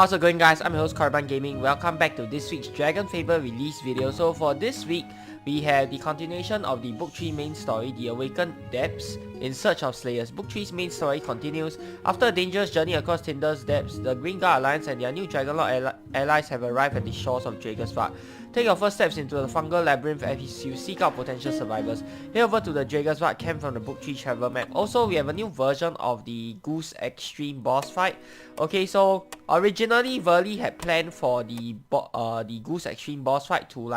How's it going, guys? I'm your host Carbon Gaming. Welcome back to this week's DragonFable release video. So for this week, we have the continuation of the Book 3 main story, The Awakened Depths in Search of Slayers. Book 3's main story continues. After a dangerous journey across Tinder's depths, the Green Guard Alliance and their new Dragonlord allies have arrived at the shores of Dragonsvark. Take your first steps into the fungal labyrinth as you seek out potential survivors. Head over to the Dragonsvark camp from the Book 3 travel map. Also, we have a new version of the Goose Extreme boss fight. Okay, so originally Verly had planned for the Goose Extreme boss fight to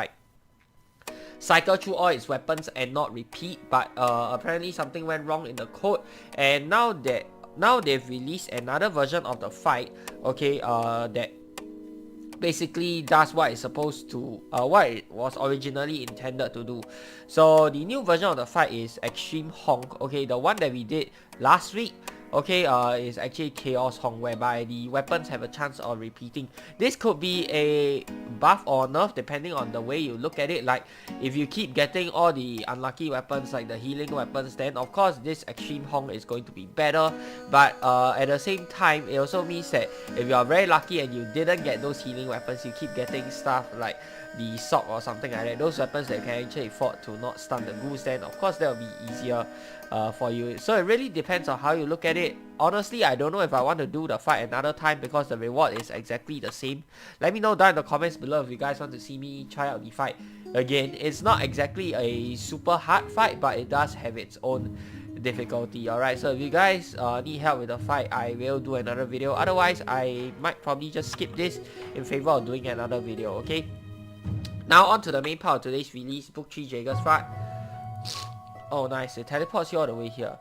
cycle through all its weapons and not repeat, but apparently something went wrong in the code, and now they've released another version of the fight, okay, that basically does what it's supposed to, what it was originally intended to do. So the new version of the fight is Extreme Honk. Okay, the one that we did last week, okay, is actually Chaos Honk, whereby the weapons have a chance of repeating. This could be a buff or nerf depending on the way you look at it. Like, if you keep getting all the unlucky weapons like the healing weapons, then of course this Extreme Honk is going to be better. But at the same time, it also means that if you are very lucky and you didn't get those healing weapons, you keep getting stuff like the sock or something like that, those weapons that can actually afford to not stun the goose, then of course that will be easier for you. So it really depends on how you look at it. Honestly, I don't know if I want to do the fight another time because the reward is exactly the same. Let me know down in the comments below if you guys want to see me try out the fight again. It's not exactly a super hard fight, but it does have its own difficulty. Alright, so if you guys need help with the fight, I will do another video. Otherwise, I might probably just skip this in favor of doing another video, okay? Now on to the main part of today's release, Book 3 Dragonsvark. Oh nice, it teleports you all the way here.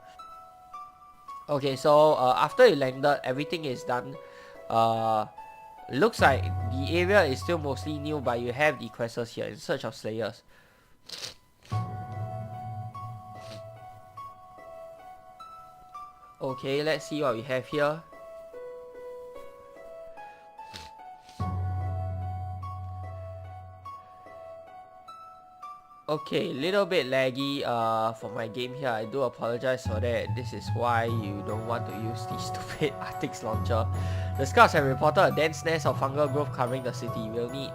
Okay, so after you landed, everything is done. Looks like the area is still mostly new, but you have the quests here, In Search of Slayers. Okay, let's see what we have here. Okay, little bit laggy for my game here. I do apologize for that. This is why you don't want to use the stupid Arctic's launcher. The scouts have reported a dense nest of fungal growth covering the city. We'll need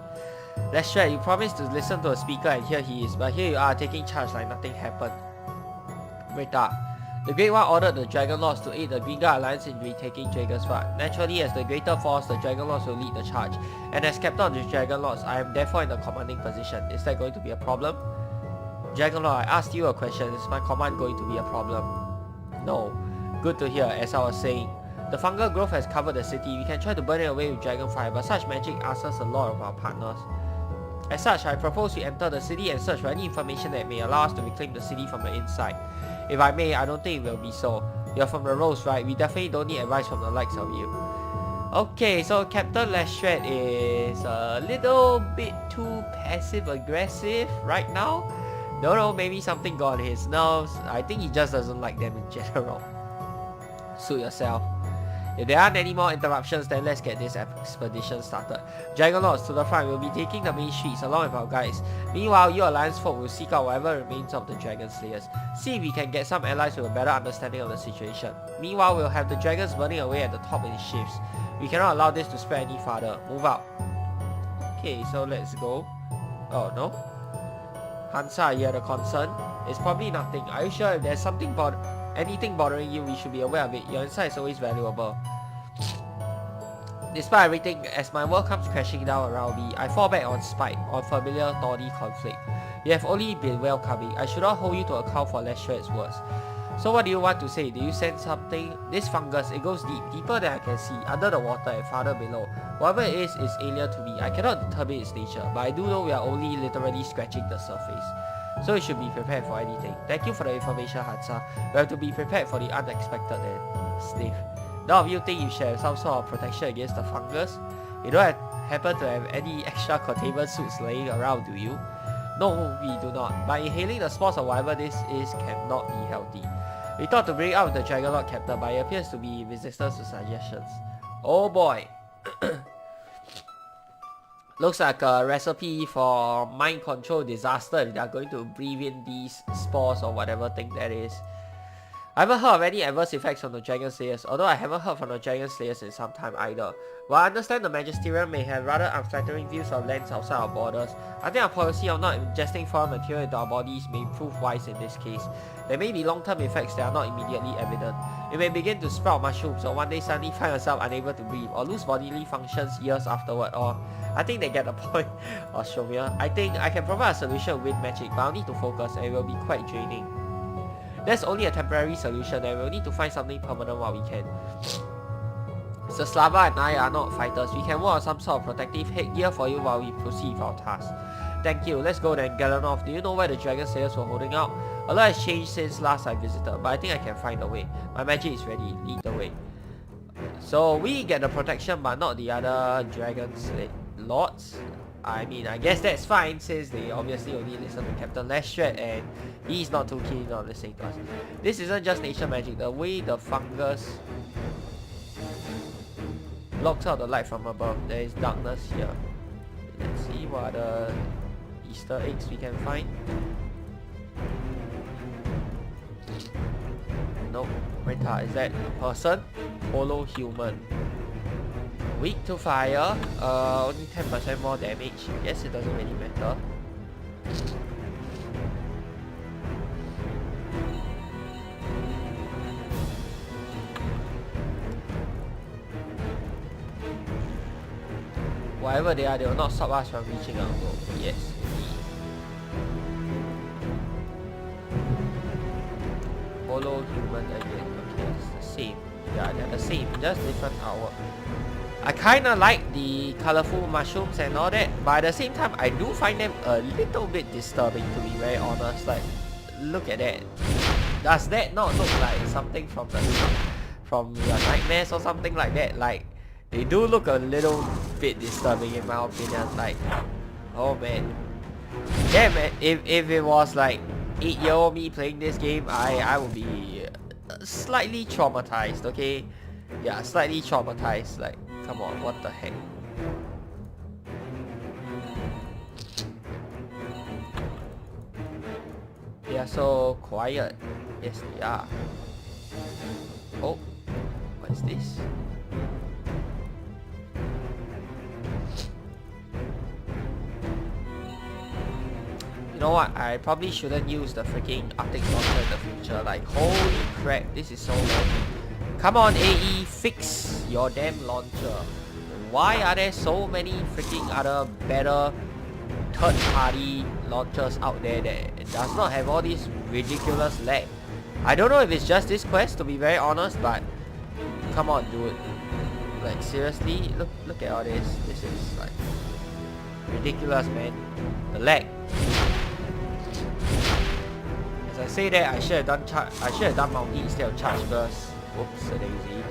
less threat. You promised to listen to a speaker and here he is, but here you are taking charge like nothing happened. Rita. The Great One ordered the Dragonlords to aid the Green Guard Alliance in retaking Dragonsvark. Naturally, as the greater force, the Dragonlords will lead the charge. And as captain of the Dragonlords, I am therefore in the commanding position. Is that going to be a problem? Dragonlord, I asked you a question. Is my command going to be a problem? No. Good to hear. As I was saying, the fungal growth has covered the city. We can try to burn it away with dragonfire, but such magic asks us a lot of our partners. As such, I propose we enter the city and search for any information that may allow us to reclaim the city from the inside. If I may, I don't think it will be so. You're from the Rose, right? We definitely don't need advice from the likes of you. Okay, so Captain Lestred is a little bit too passive-aggressive right now. Don't know, maybe something got on his nerves. I think he just doesn't like them in general. Suit yourself. If there aren't any more interruptions, then let's get this expedition started. Dragonlords to the front, we'll be taking the main streets along with our guys. Meanwhile, you Alliance folk will seek out whatever remains of the Dragon Slayers. See if we can get some allies with a better understanding of the situation. Meanwhile, we'll have the dragons burning away at the top in shifts. We cannot allow this to spread any farther. Move out. Okay, so let's go. Oh no? Hansa, you had a concern? It's probably nothing. Are you sure if there's anything bothering you, we should be aware of it? Your insight is always valuable. Despite everything, as my world comes crashing down around me, I fall back on spite, on familiar thorny conflict. You have only been welcoming. I should not hold you to account for Lestred's words. So what do you want to say? Do you sense something? This fungus, it goes deep, deeper than I can see, under the water and farther below. Whatever it is alien to me. I cannot determine its nature, but I do know we are only literally scratching the surface. So you should be prepared for anything. Thank you for the information, Hansa. We have to be prepared for the unexpected then. Sniff. None of you think you should have some sort of protection against the fungus? You don't happen to have any extra containment suits laying around, do you? No, we do not. But inhaling the spores of whatever this is cannot be healthy. We thought to bring out the Dragonlord captain, but it appears to be resistant to suggestions. Oh boy. Looks like a recipe for mind control disaster if they are going to breathe in these spores or whatever thing that is. I haven't heard of any adverse effects from the Dragon Slayers, although I haven't heard from the Dragon Slayers in some time either. While I understand the Magisterium may have rather unflattering views of lands outside our borders, I think our policy of not ingesting foreign material into our bodies may prove wise in this case. There may be long-term effects that are not immediately evident. You may begin to sprout mushrooms, or one day suddenly find yourself unable to breathe, or lose bodily functions years afterward, or... I think they get the point, Australia. I think I can provide a solution with magic, but I'll need to focus and it will be quite draining. That's only a temporary solution and we'll need to find something permanent while we can. So Slava and I are not fighters. We can work on some sort of protective headgear for you while we proceed with our task. Thank you. Let's go then. Galore, do you know where the Dragon Slayers were holding out? A lot has changed since last I visited, but I think I can find a way. My magic is ready. Lead the way. So we get the protection but not the other Dragon Lords. I mean, I guess that's fine since they obviously only listen to Captain Lestred and he's not too keen on listening to us. This isn't just nature magic. The way the fungus blocks out the light from above, there is darkness here. Let's see what other Easter eggs we can find. Nope. Renta, is that a person? Holo human. Weak to fire, only 10% more damage. Yes, it doesn't really matter. Whatever they are, they will not stop us from reaching our goal. Yes, indeed. Holo human again. Okay, it's the same. Yeah, they're the same, just different artwork. I kinda like the colorful mushrooms and all that, but at the same time I do find them a little bit disturbing, to be very honest. Like, look at that. Does that not look like something from your nightmares or something like that? Like, they do look a little bit disturbing in my opinion. Like, oh man. Yeah man, if it was like 8-year-old me playing this game, I would be slightly traumatized, okay? Yeah, slightly traumatized. Like, come on, what the heck? They are so quiet. Yes, they are. Oh, what is this? You know what? I probably shouldn't use the freaking Arctic launcher in the future. Like, holy crap, this is so laggy. Come on, AE, fix your damn launcher. Why are there so many freaking other better third-party launchers out there that does not have all this ridiculous lag? I don't know if it's just this quest, to be very honest, but come on, dude. Like, seriously, look at all this. This is like ridiculous, man. The lag. As I say that, I should have done multi instead of charge burst. Whoops, a daisy.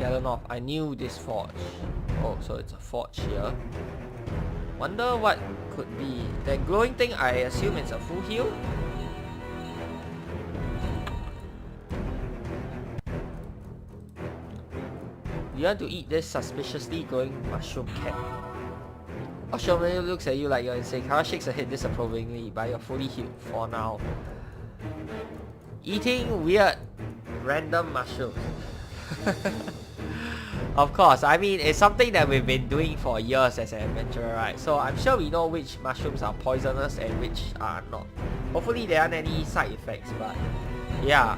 Galore, I knew this forge. Oh, so it's a forge here. Wonder what could be. That glowing thing, I assume it's a full heal? You want to eat this suspiciously glowing mushroom cat? Oshomenu looks at you like you're insane. Kara shakes her head disapprovingly, but you're fully healed for now. Eating weird random mushrooms. Of course, I mean, it's something that we've been doing for years as an adventurer, right? So I'm sure we know which mushrooms are poisonous and which are not. Hopefully there aren't any side effects, but yeah.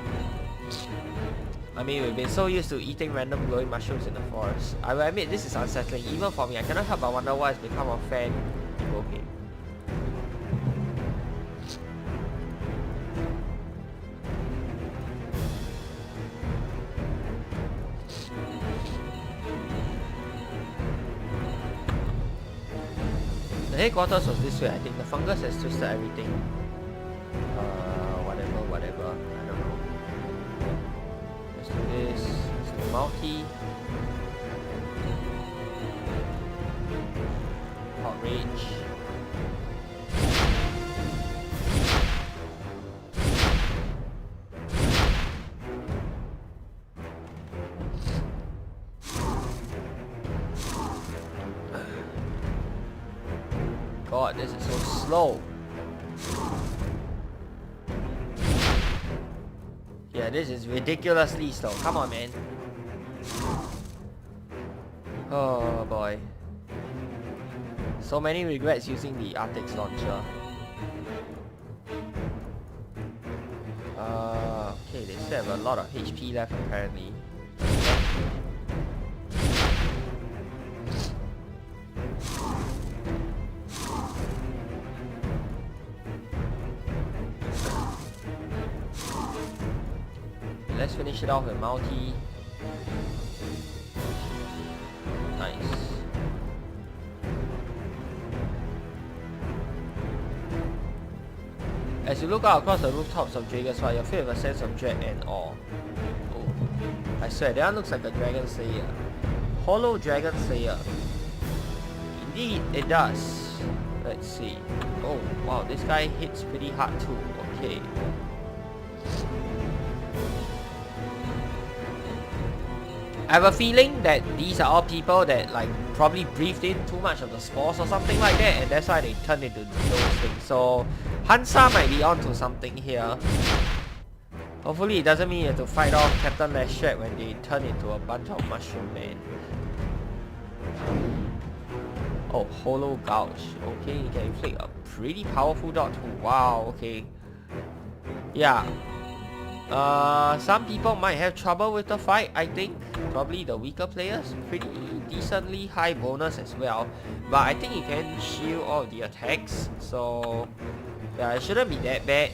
I mean, we've been so used to eating random glowing mushrooms in the forest. I will admit this is unsettling, even for me. I cannot help but wonder what has become of fan people game. The headquarters was this way, I think. The fungus has twisted everything. Whatever. I don't know. Let's do this. Let's do multi. Outrage. god, this is so slow. Yeah, this is ridiculously slow. Come on, man. Oh boy. So many regrets using the Arctic's launcher. Okay, they still have a lot of HP left apparently. Let's finish it off with multi. Nice. As you look out across the rooftops of Dragonfire, you're filled with a sense of dread and awe. Oh, I swear, that one looks like a Dragon Slayer. Hollow Dragon Slayer. Indeed, it does. Let's see. Oh, wow, this guy hits pretty hard too. Okay. I have a feeling that these are all people that like probably breathed in too much of the spores or something like that, and that's why they turned into those things. So Hansa might be onto something here. Hopefully it doesn't mean you have to fight off Captain Leshret when they turn into a bunch of mushroom men. Oh, Hollow Gouge. Okay, you can inflict a pretty powerful dot too. Wow, okay. Yeah. Some people might have trouble with the fight, I think. Probably the weaker players. Pretty decently high bonus as well. But I think you can shield all the attacks. So, yeah, it shouldn't be that bad.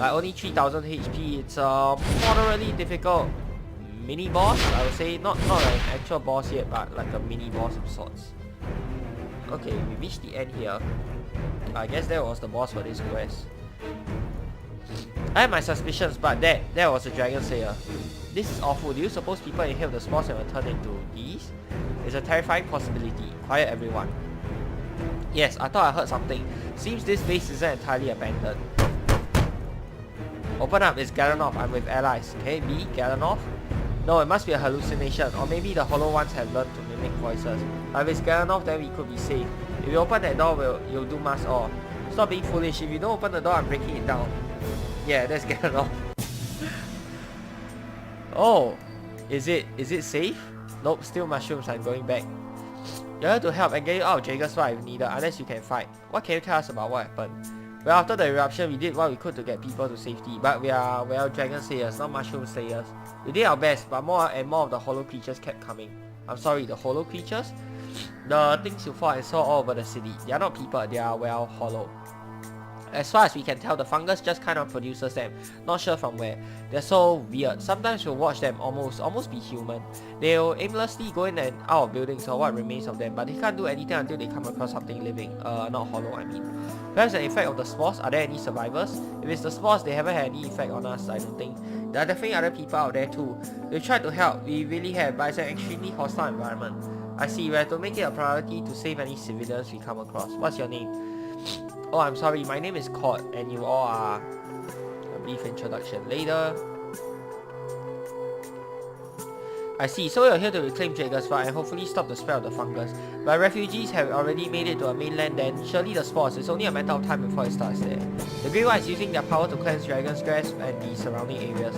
Like only 3000 HP. It's a moderately difficult mini boss, I would say. Not an actual boss yet, but like a mini boss of sorts. Okay, we reached the end here. I guess that was the boss for this quest. I have my suspicions, but that was a Dragon Slayer. This is awful. Do you suppose people inhale the spores and will turn into these? It's a terrifying possibility. Quiet everyone. Yes, I thought I heard something. Seems this base isn't entirely abandoned. Open up, it's Galanoff. I'm with allies. Can it be Galanoff? No, it must be a hallucination. Or maybe the hollow ones have learned to mimic voices. If it's Galanoff, then we could be safe. If you open that door, you'll do mass all. Stop being foolish. If you don't open the door, I'm breaking it down. Yeah, let's get it off. Oh, is it safe? Nope, still mushrooms. I'm going back. You're here to help and get you out of Dragonfire if needed, unless you can fight. What can you tell us about what happened? Well, after the eruption, we did what we could to get people to safety, but we are, well, Dragon Slayers, not Mushroom Slayers. We did our best, but more and more of the hollow creatures kept coming. I'm sorry, the hollow creatures? The things you fought and saw all over the city. They are not people, they are, well, hollow. As far as we can tell, the fungus just kind of produces them, not sure from where. They're so weird. Sometimes we'll watch them almost be human. They'll aimlessly go in and out of buildings or what remains of them, but they can't do anything until they come across something living. Not hollow, I mean. Perhaps an effect of the spores. Are there any survivors? If it's the spores, they haven't had any effect on us, I don't think. There are definitely other people out there too. We've tried to help, we really have, but it's an extremely hostile environment. I see, we have to make it a priority to save any civilians we come across. What's your name? Oh, I'm sorry, my name is Cord, and you all are... A brief introduction later. I see, so you're here to reclaim Dragonfire and hopefully stop the spread of the fungus. But refugees have already made it to a mainland, then surely the spores, it's only a matter of time before it starts there. The Great One is using their power to cleanse Dragon's Grass and the surrounding areas.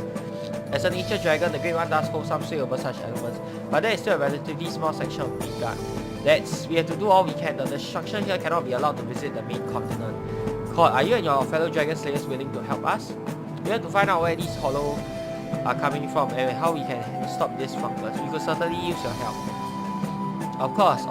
As a nature dragon, the Great One does hold some sway over such elements, but there is still a relatively small section of Midgard. We have to do all we can. The destruction here cannot be allowed to visit the main continent. Cord, are you and your fellow Dragon Slayers willing to help us? We have to find out where these hollow are coming from and how we can stop this fungus. We could certainly use your help. Of course.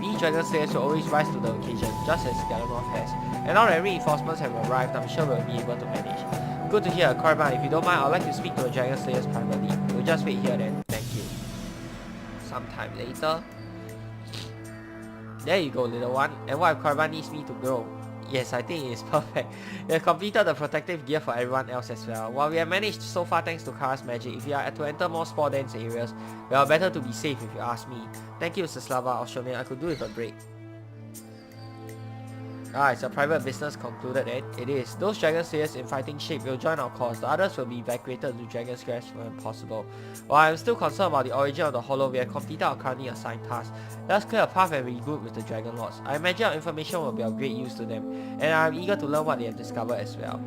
We Dragon Slayers will always rise to the occasion, just as Galanoff has. And now that reinforcements have arrived, I'm sure we'll be able to manage. Good to hear, Korban. If you don't mind, I'd like to speak to the Dragon Slayers privately. We'll just wait here then. Thank you. Sometime later. There you go, little one. And what if Korban needs me to grow? Yes, I think it is perfect. We have completed the protective gear for everyone else as well. While we have managed so far thanks to Kara's magic, if we are to enter more spore-dense areas, we are better to be safe if you ask me. Thank you, Mr. Slava. I could do with a break. Ah, it's a private business concluded, it is. Those Dragon Slayers in fighting shape will join our cause. The others will be evacuated to Dragon's Crest when possible. While I'm still concerned about the origin of the Hollow, we have completed our currently assigned task. Let us clear a path and regroup with the Dragon Lords. I imagine our information will be of great use to them, and I'm eager to learn what they have discovered as well.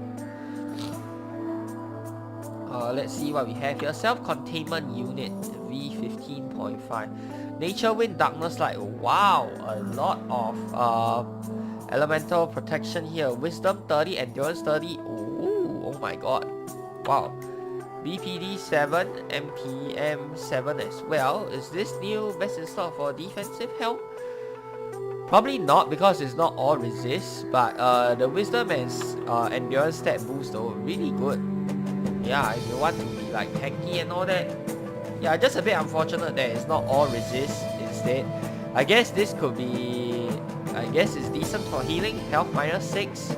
Let's see what we have here. Self-containment unit V15.5. Nature, wind, darkness, light. Wow, a lot of elemental protection here. Wisdom 30, endurance 30. Ooh, oh my god. Wow. BPD 7, MPM 7 as well. Is this new best in slot for defensive help? Probably not, because it's not all resist, but the wisdom and endurance stat boost though, really good. Yeah, if you want to be like tanky and all that. Yeah, just a bit unfortunate that it's not all resist instead. I guess this could be... I guess it's decent for healing. Health -6.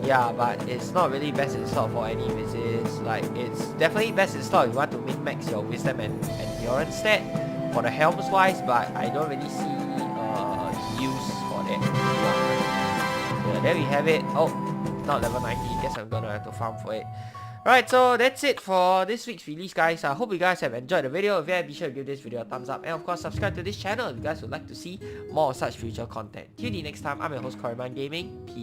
Yeah, but it's not really best in slot for any resist. Like, it's definitely best in slot if you want to min-max your wisdom and endurance stat for the helms wise, but I don't really see use for that. Yeah, there we have it. Oh, not level 90. Guess I'm gonna have to farm for it. Alright, so that's it for this week's release, guys. I hope you guys have enjoyed the video. If you have, be sure to give this video a thumbs up, and of course subscribe to this channel if you guys would like to see more of such future content. Till the next time, I'm your host Korriban Gaming. Peace out.